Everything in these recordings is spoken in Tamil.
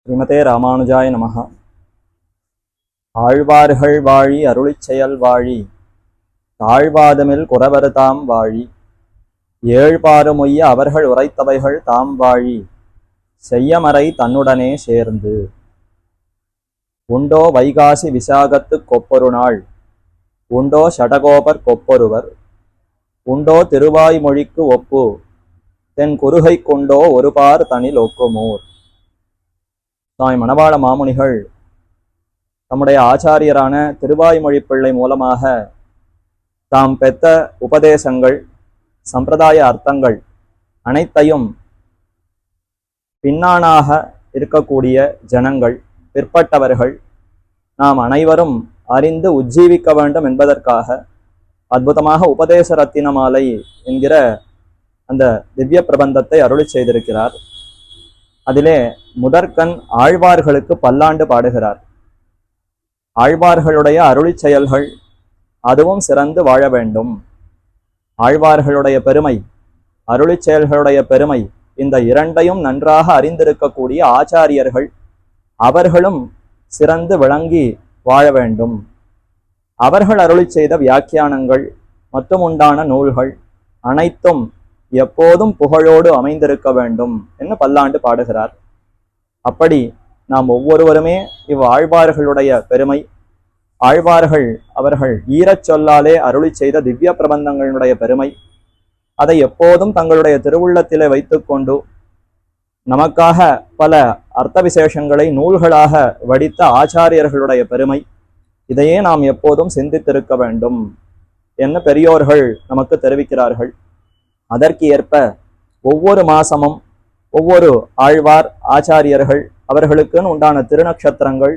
ஸ்ரீமதே ராமானுஜாய நமஹ. ஆழ்வார்கள் வாழி அருளிச் செயல் வாழி தாழ்வாதமில் குறவர்தாம் வாழி ஏழ்பாறுமொய்ய அவர்கள் உரைத்தவைகள் தாம் வாழி செய்யமறை தன்னுடனே சேர்ந்து. உண்டோ வைகாசி விசாகத்து கொப்பொரு நாள் உண்டோ ஷடகோபர் கொப்பொருவர் உண்டோ திருவாய்மொழிக்கு ஒப்பு தென் குறுகை கொண்டோ ஒருபார் தனில் ஒக்குமோர். சுவாமி மணவாள மாமுனிகள் தம்முடைய ஆச்சாரியரான திருவாய்மொழி பிள்ளை மூலமாக தாம் பெற்ற உபதேசங்கள், சம்பிரதாய அர்த்தங்கள் அனைத்தையும் பின்னானாக இருக்கக்கூடிய ஜனங்கள், பிற்பட்டவர்கள் நாம் அனைவரும் அறிந்து உஜ்ஜீவிக்க வேண்டும் என்பதற்காக அற்புதமாக உபதேச ரத்தினமாலை என்கிற அந்த திவ்ய பிரபந்தத்தை அருளி செய்திருக்கிறார். அதிலே முதற்கண் ஆழ்வார்களுக்கு பல்லாண்டு பாடுகிறார். ஆழ்வார்களுடைய அருளி செயல்கள் அதுவும் சிறந்து வாழ வேண்டும். ஆழ்வார்களுடைய பெருமை, அருளி செயல்களுடைய பெருமை, இந்த இரண்டையும் நன்றாக அறிந்திருக்கக்கூடிய ஆச்சாரியர்கள் அவர்களும் சிறந்து விளங்கி வாழ வேண்டும். அவர்கள் அருளி செய்த வியாக்கியானங்கள் மற்றும் உண்டான நூல்கள் அனைத்தும் எப்போதும் புகழோடு அமைந்திருக்க வேண்டும் என்று பல்லாண்டு பாடுகிறார். அப்படி நாம் ஒவ்வொருவருமே ஆழ்வார்களுடைய பெருமை, ஆழ்வார்கள் அவர்கள் ஈரச் சொல்லாலே அருளி செய்த திவ்ய பிரபந்தங்களுடைய பெருமை, அதை எப்போதும் தங்களுடைய திருவுள்ளத்திலே வைத்துக்கொண்டு நமக்காக பல அர்த்த விசேஷங்களை நூல்களாக வடித்த ஆச்சாரியர்களுடைய பெருமை, இதையே நாம் எப்போதும் சிந்தித்திருக்க வேண்டும் என்று பெரியோர்கள் நமக்கு தெரிவிக்கிறார்கள். அதற்கு ஏற்ப ஒவ்வொரு மாசமும் ஒவ்வொரு ஆழ்வார் ஆச்சாரியர்கள் அவர்களுக்குன்னு உண்டான திருநக்ஷத்திரங்கள்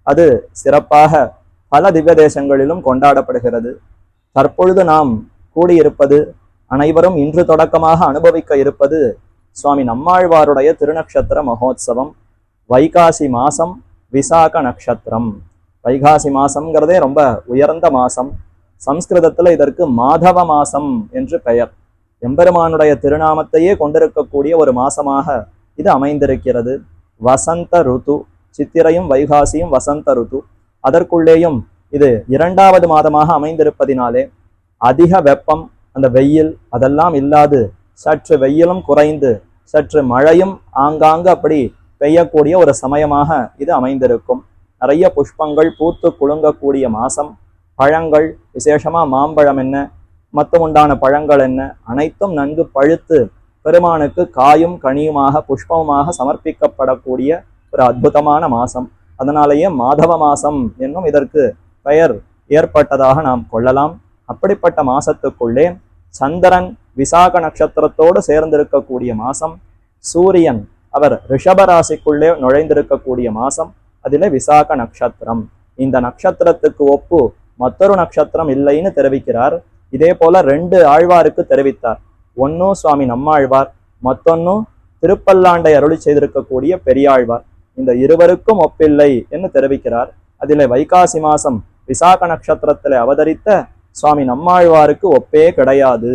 அது சிறப்பாக பல திவ்ய தேசங்களிலும் கொண்டாடப்படுகிறது. தற்பொழுது நாம் கூடியிருப்பது, அனைவரும் இன்று தொடக்கமாக அனுபவிக்க இருப்பது சுவாமி நம்மாழ்வாருடைய திருநக்ஷத்திர மகோத்சவம். வைகாசி மாசம் விசாக நக்ஷத்திரம். வைகாசி மாசம்ங்கிறதே ரொம்ப உயர்ந்த மாசம். சம்ஸ்கிருதத்துல இதற்கு மாதவ மாசம் என்று பெயர். எம்பெருமானுடைய திருநாமத்தையே கொண்டிருக்கக்கூடிய ஒரு மாசமாக இது அமைந்திருக்கிறது. வசந்த ருத்து, சித்திரையும் வைகாசியும் வசந்த ருத்து. அதற்குள்ளேயும் இது இரண்டாவது மாதமாக அமைந்திருப்பதினாலே அதிக வெப்பம், அந்த வெயில் அதெல்லாம் இல்லாது சற்று வெயிலும் குறைந்து சற்று மழையும் ஆங்காங்கு அப்படி பெய்யக்கூடிய ஒரு சமயமாக இது அமைந்திருக்கும். நிறைய புஷ்பங்கள் பூத்து குலுங்கக்கூடிய மாசம். பழங்கள், விசேஷமா மாம்பழம் என்ன மற்றும் உண்டான பழங்கள் என்ன அனைத்தும் நன்கு பழுத்து பெருமானுக்கு காயும் கனியுமாக புஷ்பமுமாக சமர்ப்பிக்கப்படக்கூடிய ஒரு அற்புதமான மாசம். அதனாலேயே மாதவ மாசம் என்னும் இதற்கு பெயர் ஏற்பட்டதாக நாம் கொள்ளலாம். அப்படிப்பட்ட மாசத்துக்குள்ளே சந்திரன் விசாக நட்சத்திரத்தோடு சேர்ந்திருக்கக்கூடிய மாசம். சூரியன் அவர் ரிஷபராசிக்குள்ளே நுழைந்திருக்கக்கூடிய மாசம். அதிலே விசாக நட்சத்திரம். இந்த நட்சத்திரத்துக்கு ஒப்பு மற்றொரு நட்சத்திரம் இல்லைன்னு தெரிவிக்கிறார். இதே போல ரெண்டு ஆழ்வாருக்கு தெரிவித்தார். ஒன்னும் சுவாமி நம்மாழ்வார், மற்றொன்னும் திருப்பல்லாண்டை அருளி செய்திருக்கக்கூடிய பெரியாழ்வார். இந்த இருவருக்கும் ஒப்பில்லை என்று தெரிவிக்கிறார். அதிலே வைகாசி மாசம் விசாக நட்சத்திரத்திலே அவதரித்த சுவாமி நம்மாழ்வாருக்கு ஒப்பே கிடையாது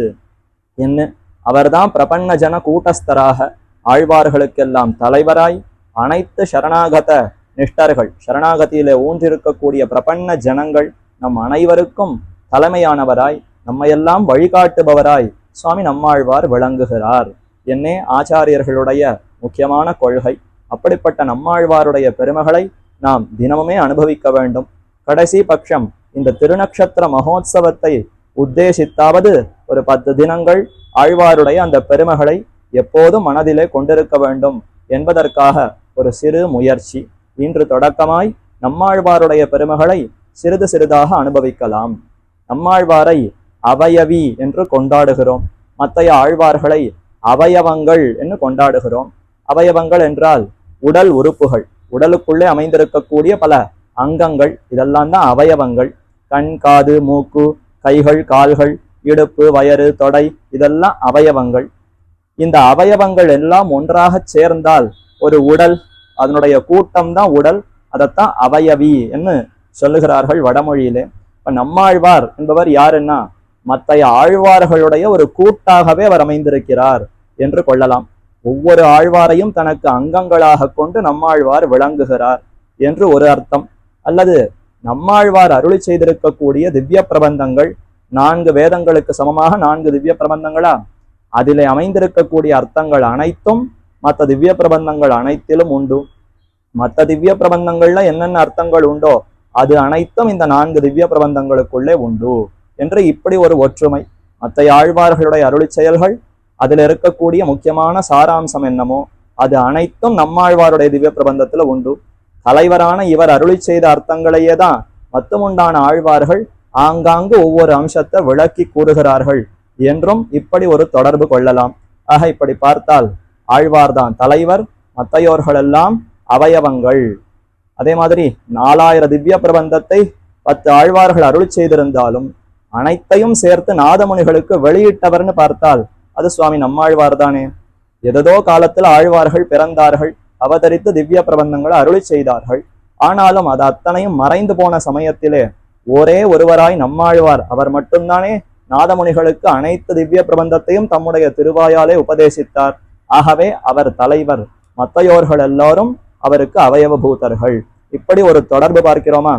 என்று அவர்தான் பிரபன்ன ஜன கூட்டஸ்தராக ஆழ்வார்களுக்கெல்லாம் தலைவராய் அனைத்து சரணாகத நிஷ்டர்கள், சரணாகதியிலே ஊன்றிருக்கக்கூடிய பிரபன்ன ஜனங்கள் நம் அனைவருக்கும் தலைமையானவராய் நம்மையெல்லாம் வழிகாட்டுபவராய் சுவாமி நம்மாழ்வார் விளங்குகிறார் என்னே ஆச்சாரியர்களுடைய முக்கியமான கொள்கை. அப்படிப்பட்ட நம்மாழ்வாருடைய பெருமைகளை நாம் தினமுமே அனுபவிக்க வேண்டும். கடைசி பட்சம் இந்த திருநக்ஷத்திர மகோத்சவத்தை உத்தேசித்தாவது ஒரு 10 தினங்கள் ஆழ்வாருடைய அந்த பெருமைகளை எப்போதும் மனதிலே கொண்டிருக்க வேண்டும் என்பதற்காக ஒரு சிறு முயற்சி. இன்று தொடக்கமாய் நம்மாழ்வாருடைய பெருமைகளை சிறிது சிறிதாக அனுபவிக்கலாம். நம்மாழ்வாரை அவயவி என்று கொண்டாடுகிறோம். மற்றைய ஆழ்வார்களை அவயவங்கள் என்று கொண்டாடுகிறோம். அவயவங்கள் என்றால் உடல் உறுப்புகள், உடலுக்குள்ளே அமைந்திருக்கக்கூடிய பல அங்கங்கள், இதெல்லாம் தான் அவயவங்கள். கண், காது, மூக்கு, கைகள், கால்கள், இடுப்பு, வயறு, தொடை, இதெல்லாம் அவயவங்கள். இந்த அவயவங்கள் எல்லாம் ஒன்றாக சேர்ந்தால் ஒரு உடல், அதனுடைய கூட்டம் தான் உடல். அதைத்தான் அவயவி என்று சொல்லுகிறார்கள் வடமொழியிலே. இப்ப நம்மாழ்வார் என்பவர் யாருன்னா மற்றைய ஆழ்வார்களுடைய ஒரு கூட்டாகவே அவர் அமைந்திருக்கிறார் என்று கொள்ளலாம். ஒவ்வொரு ஆழ்வாரையும் தனக்கு அங்கங்களாக கொண்டு நம்மாழ்வார் விளங்குகிறார் என்று ஒரு அர்த்தம். அல்லது நம்மாழ்வார் அருளி செய்திருக்கக்கூடிய திவ்ய பிரபந்தங்கள் 4 வேதங்களுக்கு சமமாக 4 திவ்ய பிரபந்தங்களா, அதிலே அமைந்திருக்கக்கூடிய அர்த்தங்கள் அனைத்தும் மற்ற திவ்ய பிரபந்தங்கள் அனைத்திலும் உண்டு. மற்ற திவ்ய பிரபந்தங்கள்ல என்னென்ன அர்த்தங்கள் உண்டோ அது அனைத்தும் இந்த 4 திவ்ய பிரபந்தங்களுக்குள்ளே உண்டு என்று இப்படி ஒரு ஒற்றுமை. மற்ற ஆழ்வார்களுடைய அருளி செயல்கள் அதில் இருக்கக்கூடிய முக்கியமான சாராம்சம் என்னமோ அது அனைத்தும் நம்மாழ்வாருடைய திவ்ய பிரபந்தத்துல உண்டு. தலைவரான இவர் அருளி செய்த அர்த்தங்களையே தான் மத்துமுண்டான ஆழ்வார்கள் ஆங்காங்கு ஒவ்வொரு அம்சத்தை விளக்கி கூறுகிறார்கள் என்றும் இப்படி ஒரு தொடர்பு கொள்ளலாம். ஆக இப்படி பார்த்தால் ஆழ்வார்தான் தலைவர், மத்தையோர்கள் எல்லாம் அவயவங்கள். அதே மாதிரி 4000 திவ்ய பிரபந்தத்தை 10 ஆழ்வார்கள் அருள் செய்திருந்தாலும் அனைத்தையும் சேர்த்து நாதமுனிகளுக்கு வெளியிட்டவர்னு பார்த்தால் அது சுவாமி நம்மாழ்வார் தானே. எதோ காலத்தில் ஆழ்வார்கள் பிறந்தார்கள், அவதரித்து திவ்ய பிரபந்தங்களை அருளி செய்தார்கள். ஆனாலும் அது அத்தனையும் மறைந்து போன சமயத்திலே ஒரே ஒருவராய் நம்மாழ்வார் அவர் மட்டும்தானே நாதமுனிகளுக்கு அனைத்து திவ்ய பிரபந்தத்தையும் தம்முடைய திருவாயாலே உபதேசித்தார். ஆகவே அவர் தலைவர், மத்தையோர்கள் எல்லாரும் அவருக்கு அவயவபூதர்கள். இப்படி ஒரு தொடர்பு பார்க்கிறோமா?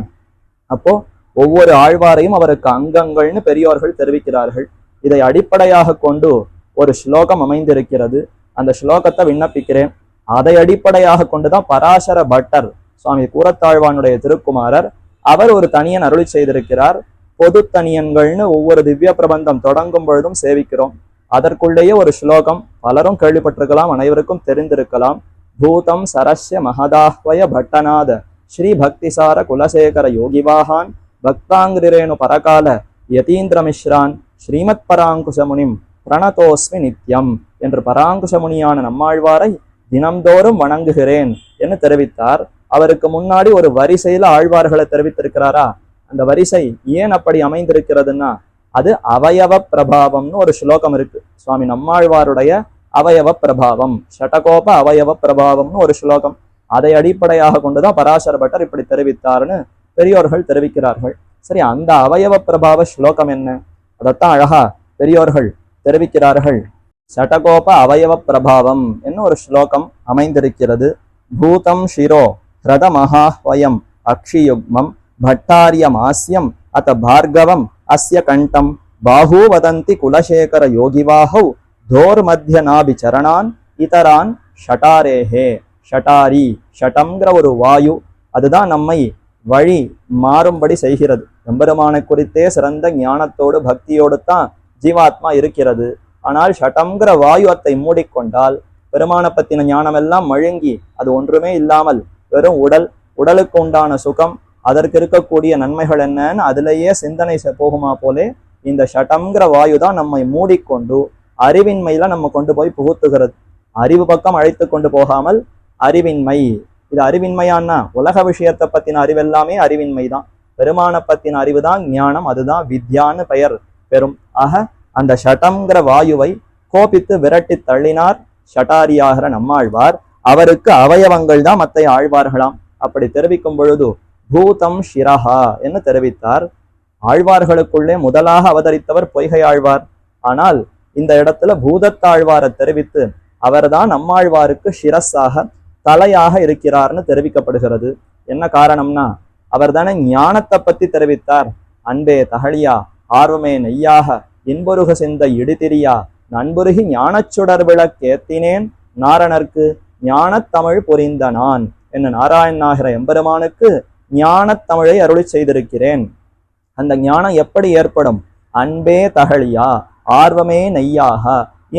அப்போ ஒவ்வொரு ஆழ்வாரையும் அவருக்கு அங்கங்கள்னு பெரியோர்கள் தெரிவிக்கிறார்கள். இதை அடிப்படையாக கொண்டு ஒரு ஸ்லோகம் அமைந்திருக்கிறது. அந்த ஸ்லோகத்தை விண்ணப்பிக்கிறேன். அதை அடிப்படையாக கொண்டுதான் பராசர பட்டர் சுவாமி கூரத்தாழ்வானுடைய திருக்குமாரர் அவர் ஒரு தனியன் அருளி செய்திருக்கிறார். பொது தனியன்கள்னு ஒவ்வொரு திவ்ய பிரபந்தம் தொடங்கும் பொழுதும் சேவிக்கிறோம். அதற்குள்ளேயே ஒரு ஸ்லோகம் பலரும் கேள்விப்பட்டிருக்கலாம், அனைவருக்கும் தெரிந்திருக்கலாம். பூதம் சரஸ்ய மகதாஹ்வய பட்டநாத ஸ்ரீ பக்திசார குலசேகர யோகிவாகான் பக்தாங்கிரேணு பரகால யதீந்திர மிஸ்ரான் ஸ்ரீமத் பராங்குசமுனிம் பிரணதோஸ்மி நித்யம் என்று பராங்குசமுனியான நம்மாழ்வாரை தினம்தோறும் வணங்குகிறேன் என்று தெரிவித்தார். அவருக்கு முன்னாடி ஒரு வரிசையில ஆழ்வார்களை தெரிவித்திருக்கிறாரா? அந்த வரிசை ஏன் அப்படி அமைந்திருக்கிறதுன்னா அது அவயவ பிரபாவம்னு ஒரு ஸ்லோகம் இருக்கு. சுவாமி நம்மாழ்வாருடைய அவயவ பிரபாவம், ஷடகோப அவயவ பிரபாவம்னு ஒரு ஸ்லோகம். அதை அடிப்படையாக கொண்டுதான் பராசர பட்டர் இப்படி தெரிவித்தார்னு பெரியோர்கள் தெரிவிக்கிறார்கள். சரி, அந்த அவயவ பிரபாவ ஸ்லோகம் என்ன? அதைத்தான் அழகா பெரியோர்கள் தெரிவிக்கிறார்கள். ஷடகோப அவயவ பிரபாவம் என்ன ஒரு ஸ்லோகம் அமைந்திருக்கிறது. பூதம் ஷிரோ ஹ்ரத மகாஹ்வயம் அக்ஷியுக்மம் பட்டாரியமாஸ்யம் அத பார்கவம் அஸ்ய கண்டம் பாஹூ வதந்தி குலசேகர யோகிவாஹௌ தோர் மத்திய நாபி சரணான் இதரான் ஷட்டாரேஹே. ஷட்டாரி, ஷட்டம்ங்கிற ஒரு வாயு, அதுதான் நம்மை வழி மாறும்படி செய்கிறது. எம்பெருமானை குறித்தே சிறந்த ஞானத்தோடு பக்தியோடு தான் ஜீவாத்மா இருக்கிறது. ஆனால் ஷட்டம்ங்கிற வாயு அத்தை மூடிக்கொண்டால் பெருமானை பத்தின ஞானம் எல்லாம் மழுங்கி அது ஒன்றுமே இல்லாமல் வெறும் உடலுக்கு உண்டான சுகம், அதற்கு இருக்கக்கூடிய நன்மைகள் என்னன்னு அதிலேயே சிந்தனை போகுமா போலே இந்த ஷட்டம்ங்கிற வாயு தான் நம்மை மூடிக்கொண்டு அறிவின்மையில நம்ம கொண்டு போய் புகுத்துகிறது. அறிவு பக்கம் அழைத்து கொண்டு போகாமல் அறிவின்மை. இது அறிவின்மையான்னா உலக விஷயத்தை பத்தின அறிவெல்லாமே அறிவின்மை தான். பெருமானை பத்தின அறிவு தான் ஞானம், அதுதான் வித்யான்னு பெயர் பெறும். ஆக அந்த ஷட்டம்ங்கிற வாயுவை கோபித்து விரட்டி தள்ளினார் ஷட்டாரியாகிற நம்மாழ்வார். அவருக்கு அவயவங்கள் தான் மற்ற ஆழ்வார்களாம். அப்படி தெரிவிக்கும் பொழுது பூதம் ஷிரஹா என்று தெரிவித்தார். ஆழ்வார்களுக்குள்ளே முதலாக அவதரித்தவர் பொய்கை ஆழ்வார். ஆனால் இந்த இடத்துல பூதத்தாழ்வாரை தெரிவித்து அவர்தான் நம்மாழ்வாருக்கு ஷிரஸாக தலையாக இருக்கிறார்னு தெரிவிக்கப்படுகிறது. என்ன காரணம்னா அவர் தானே ஞானத்தை பத்தி தெரிவித்தார். அன்பே தகழியா ஆர்வமே நெய்யாக இன்பொருக சிந்த இடிதிரியா நண்புருகி ஞானச்சுடர் விளக்கேத்தினேன் நாரணர்க்கு ஞானத்தமிழ் புரிந்த நான் என்ன நாராயணாகிற எம்பெருமானுக்கு ஞானத்தமிழை அருளி செய்திருக்கிறேன். அந்த ஞானம் எப்படி ஏற்படும்? அன்பே தகழியா ஆர்வமே நெய்யாக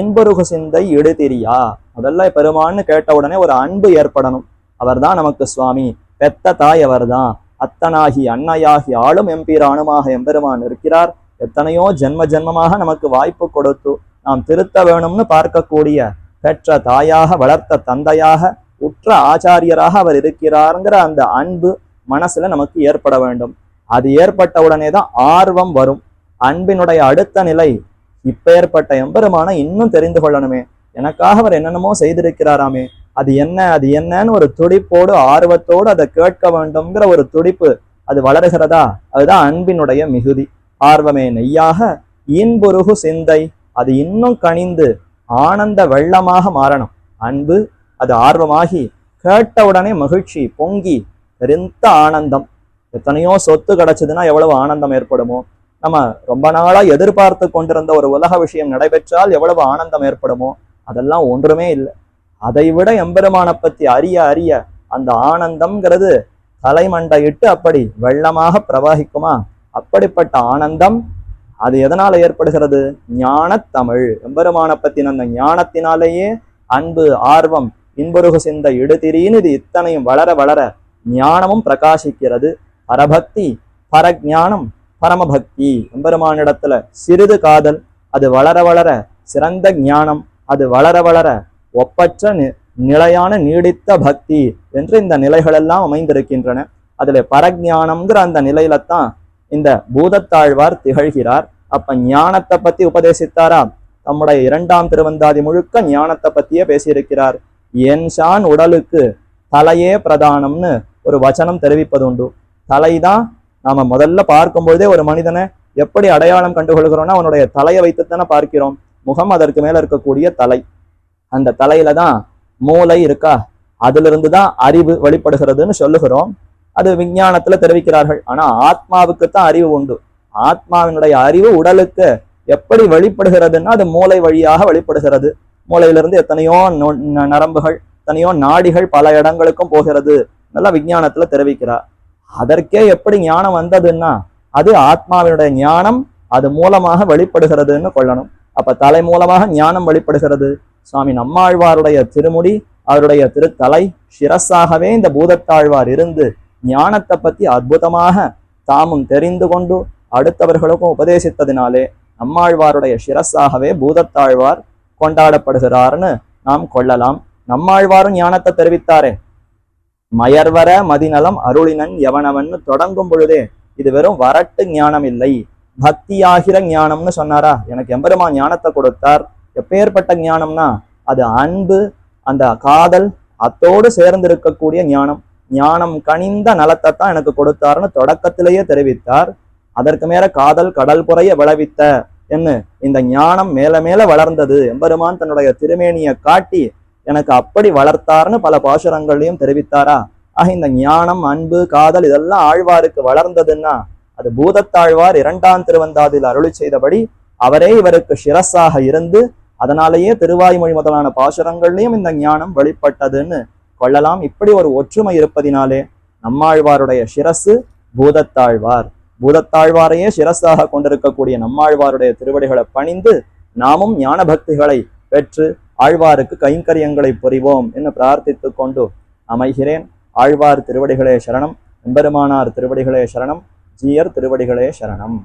இன்பொருகு சிந்தை இடுதிரியா. முதல்ல பெருமான்னு கேட்ட உடனே ஒரு அன்பு ஏற்படணும். அவர்தான் நமக்கு சுவாமி, பெத்த தாய் அவர்தான், அத்தனாகி அன்னையாகி ஆளும் எம்பீரானுமாக எம்பெருமான் இருக்கிறார். எத்தனையோ ஜென்ம ஜென்மமாக நமக்கு வாய்ப்பு கொடுத்து நாம் திருத்த வேணும்னு பார்க்கக்கூடிய பெற்ற தாயாக வளர்த்த தந்தையாக உற்ற ஆச்சாரியராக அவர் இருக்கிறாருங்கிற அந்த அன்பு மனசுல நமக்கு ஏற்பட வேண்டும். அது ஏற்பட்ட உடனே தான் ஆர்வம் வரும். அன்பினுடைய அடுத்த நிலை இப்ப ஏற்பட்ட எம்பெருமான இன்னும் தெரிந்து கொள்ளணுமே, எனக்காக அவர் என்னென்னமோ செய்திருக்கிறாராமே, அது என்னன்னு ஒரு துடிப்போடு ஆர்வத்தோடு அதை கேட்க வேண்டும்ங்கிற ஒரு துடிப்பு அது வளருகிறதா? அதுதான் அன்பினுடைய மிகுதி. ஆர்வமே நெய்யாக இன்புருகு சிந்தை, அது இன்னும் கனிந்து ஆனந்த வெள்ளமாக மாறணும். அன்பு அது ஆர்வமாகி கேட்ட உடனே மகிழ்ச்சி பொங்கி பெருத்த ஆனந்தம். எத்தனையோ சொத்து கிடைச்சதுன்னா எவ்வளவு ஆனந்தம் ஏற்படுமோ, நம்ம ரொம்ப நாளா எதிர்பார்த்து கொண்டிருந்த ஒரு உலக விஷயம் நடைபெற்றால் எவ்வளவு ஆனந்தம் ஏற்படுமோ, அதெல்லாம் ஒன்றுமே இல்லை. அதை விட எம்பெருமானை பத்தி அறிய அறிய அந்த ஆனந்தம்ங்கிறது தலைமண்டையிட்டு அப்படி வெள்ளமாக பிரவாகிக்குமா. அப்படிப்பட்ட ஆனந்தம் அது எதனால ஏற்படுகிறது? ஞானத்தமிழ். எம்பெருமானை பத்தின அந்த ஞானத்தினாலேயே அன்பு ஆர்வம் இன்புருகு சிந்த இடுதிரின்னு இது இத்தனையும் வளர வளர ஞானமும் பிரகாசிக்கிறது. பரபக்தி பரஜானம் பரமபக்தி. எம்பெருமானிடத்துல சிறிது காதல் அது வளர வளர சிறந்த ஞானம் அது வளர வளர ஒப்பற்ற நிலையான நீடித்த பக்தி என்று இந்த நிலைகளெல்லாம் அமைந்திருக்கின்றன. அதுல பரஜானம்ங்கிற அந்த நிலையில்தான் இந்த பூதத்தாழ்வார் திகழ்கிறார். அப்ப ஞானத்தை பத்தி உபதேசித்தாரா? தம்முடைய 2ஆம் திருவந்தாதி முழுக்க ஞானத்தை பத்தியே பேசியிருக்கிறார். என்ஷான் உடலுக்கு தலையே பிரதானம்னு ஒரு வச்சனம் தெரிவிப்பது உண்டு. தலைதான் நாம முதல்ல பார்க்கும்போதே ஒரு மனிதனை எப்படி அடையாளம் கண்டுகொள்கிறோம்னா அவனுடைய தலையை வைத்துத்தானே பார்க்கிறோம். முகம் அதற்கு மேல இருக்கக்கூடிய தலை. அந்த தலையில தான் மூளை இருக்கா, அதுல இருந்துதான் அறிவு வெளிப்படுகிறதுன்னு சொல்லுகிறோம். அது விஞ்ஞானத்துல தெரிவிக்கிறார்கள். ஆனா ஆத்மாவுக்குத்தான் அறிவு உண்டு. ஆத்மாவினுடைய அறிவு உடலுக்கு எப்படி வெளிப்படுகிறதுன்னா அது மூளை வழியாக வெளிப்படுகிறது. மூளையிலிருந்து எத்தனையோ நரம்புகள் எத்தனையோ நாடிகள் பல இடங்களுக்கும் போகிறது. நல்லா விஞ்ஞானத்துல தெரிவிக்கிறார். அதற்கே எப்படி ஞானம் வந்ததுன்னா அது ஆத்மாவினுடைய ஞானம் அது மூலமாக வெளிப்படுகிறதுன்னு கொள்ளணும். அப்ப தலை மூலமாக ஞானம் வெளிப்படுகிறது. சுவாமி நம்மாழ்வாருடைய திருமுடி அவருடைய திருத்தலை சிரஸாகவே இந்த பூதத்தாழ்வார் இருந்து ஞானத்தை பத்தி அற்புதமாக தாமும் தெரிந்து கொண்டு அடுத்தவர்களுக்கும் உபதேசித்ததினாலே நம்மாழ்வாருடைய சிரஸாகவே பூதத்தாழ்வார் கொண்டாடப்படுகிறார்னு நாம் கொள்ளலாம். நம்மாழ்வாரும் ஞானத்தை தெரிவித்தாரே. மயர்வர மதிநலம் அருளினன் எவனவன்னு தொடங்கும் பொழுதே இது வெறும் வரட்டு ஞானம் இல்லை, பக்தியாகிற ஞானம்னு சொன்னாரா? எனக்கு எம்பெருமா ஞானத்தை கொடுத்தார். எப்பேற்பட்ட ஞானம்னா அது அன்பு அந்த காதல் அத்தோடு சேர்ந்து இருக்கக்கூடிய ஞானம். ஞானம் கனிந்த நலத்தை தான் எனக்கு கொடுத்தார்னு தொடக்கத்திலேயே தெரிவித்தார். அதற்கு மேல காதல் கடல் புறைய விளைவித்த என்று இந்த ஞானம் மேல மேல வளர்ந்தது. எம்பெருமான் தன்னுடைய திருமேனியை காட்டி எனக்கு அப்படி வளர்த்தார்னு பல பாசுரங்களையும் தெரிவித்தாரா? ஆக இந்த ஞானம் அன்பு காதல் இதெல்லாம் ஆழ்வாருக்கு வளர்ந்ததுன்னா அது பூதத்தாழ்வார் 2ஆம் திருவந்தாதில் அருளி செய்தபடி அவரே இவருக்கு சிரஸாக இருந்து அதனாலேயே திருவாய்மொழி முதலான பாசுரங்கள்லையும் இந்த ஞானம் வெளிப்பட்டதுன்னு கொள்ளலாம். இப்படி ஒரு ஒற்றுமை இருப்பதினாலே நம்மாழ்வாருடைய சிரசு பூதத்தாழ்வார். பூதத்தாழ்வாரையே சிரஸாக கொண்டிருக்கக்கூடிய நம்மாழ்வாருடைய திருவடிகளை பணிந்து நாமும் ஞான பக்திகளை பெற்று ஆழ்வாருக்கு கைங்கரியங்களை புரிவோம் என்று பிரார்த்தித்து கொண்டு அமைகிறேன். ஆழ்வார் திருவடிகளே சரணம். எம்பெருமானார் திருவடிகளே சரணம். ஜீயர் திருவடிகளே சரணம்.